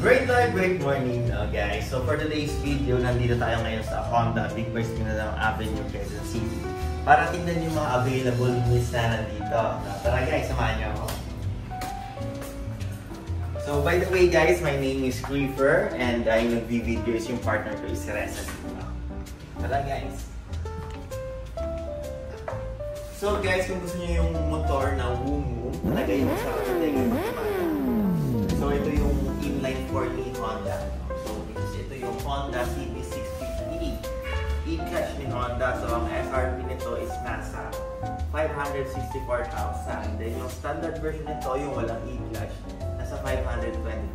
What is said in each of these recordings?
Great morning guys. So for today's video, nandito tayo ngayon sa Honda Big Burst Mindanao Avenue, Quezon City para tingnan yung mga available units na nandito. Tara guys, samahan niyo ako. So by the way guys, my name is Creeper and yung nag-video is yung partner ko is Reza dito. Tara guys. So guys, kung gusto niyo yung motor na Wumu, nalagay mo sa kategorya. So ito yung inline 4 ni Honda. So ito yung Honda CB650E. E-clutch ni Honda. So ang SRP nito is nasa 564,000. Then yung standard version nito, yung walang e-clutch, nasa 524,000.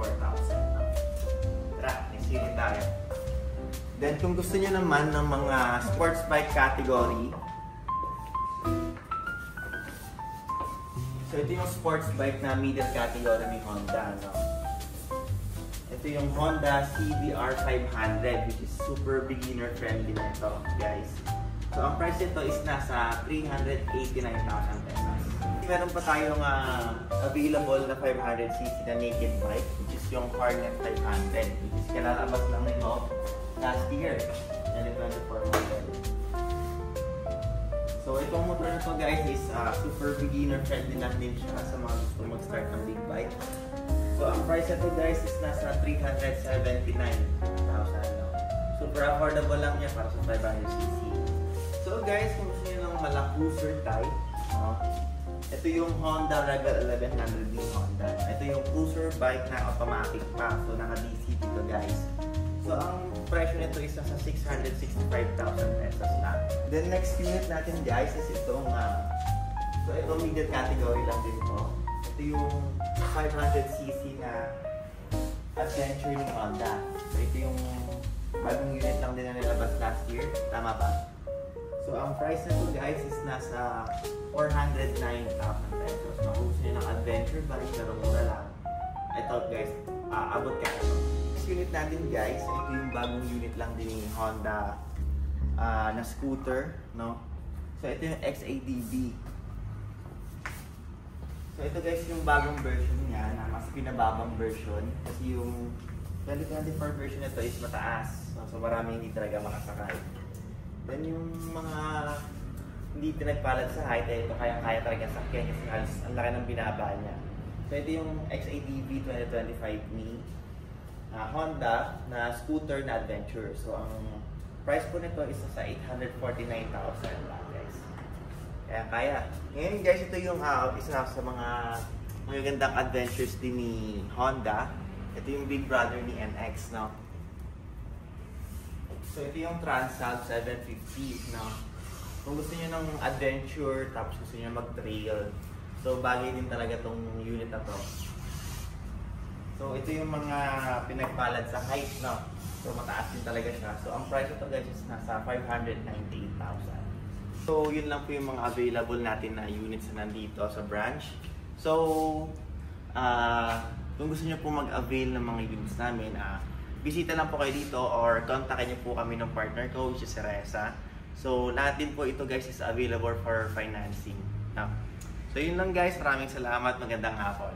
Tara, next tayo. Then kung gusto niyo naman ng mga sports bike category, so ito yung sports bike na middle category ni Honda, no? Ito yung Honda CBR 500, which is super beginner friendly na ito, guys. So ang price nito is nasa 389,000 pesos. Meron pa tayong available na 500cc na naked bike, which is yung Hornet 500, which is kalalabas lang nito last year, 2024 model. So itong motor na to guys is super beginner friendly lang din siya sa mga gusto mag-start ng big bike. So ang price nito guys is nasa 379,000. Super affordable lang niya para sa 500cc. So guys, kung gusto niyo ng cruiser type, ito yung Honda Rebel 1100 ni Honda. Ito yung cruiser bike na automatic pa. So naka-DC dito guys. So, ang presyo nito is nasa 665,000 pesos na. Then, next unit natin guys is itong, so ito middle category lang din ito. Ito yung 500cc na Adventure ni Honda. So, ito yung bagong unit lang din na nilabas last year. Tama ba? So, ang price nito guys is nasa 409,000 pesos. Makuha nyo ng adventure bike, pero mura lang. Ito guys, abot ka ito. Unit natin guys, ito yung bagong unit lang din ni Honda na scooter, no? So ito yung XADV. So ito guys yung bagong version niya na mas pinababang version kasi yung 2024 version nito is mataas, no? So marami hindi talaga makasakay. Then yung mga hindi pinagpalad sa height, ito kaya talaga sakyan kasi halos ang laki ng binaba niya. So ito yung XADV 2025 Mi Honda na scooter na adventure. So ang price po nito is sa 849,000 lang guys. Kaya. Ngayon guys, ito yung isa sa mga magagandang adventures din ni Honda. Ito yung big brother ni NX, no? So ito yung Transalp 750, no? Kung gusto niyo ng adventure tapos gusto niyo mag-trail, so bagay din talaga tong unit na to. So ito yung mga pinagpalad sa height, no? So mataas din talaga siya. So ang price ito guys is nasa 598,000. So yun lang po yung mga available natin na units na nandito sa branch. So kung gusto niyo po mag-avail ng mga units namin, bisita lang po kayo dito or kontakin niyo po kami ng partner ko, which is si Reza. So lahat din po ito guys is available for financing. So yun lang guys, maraming salamat, magandang hapon.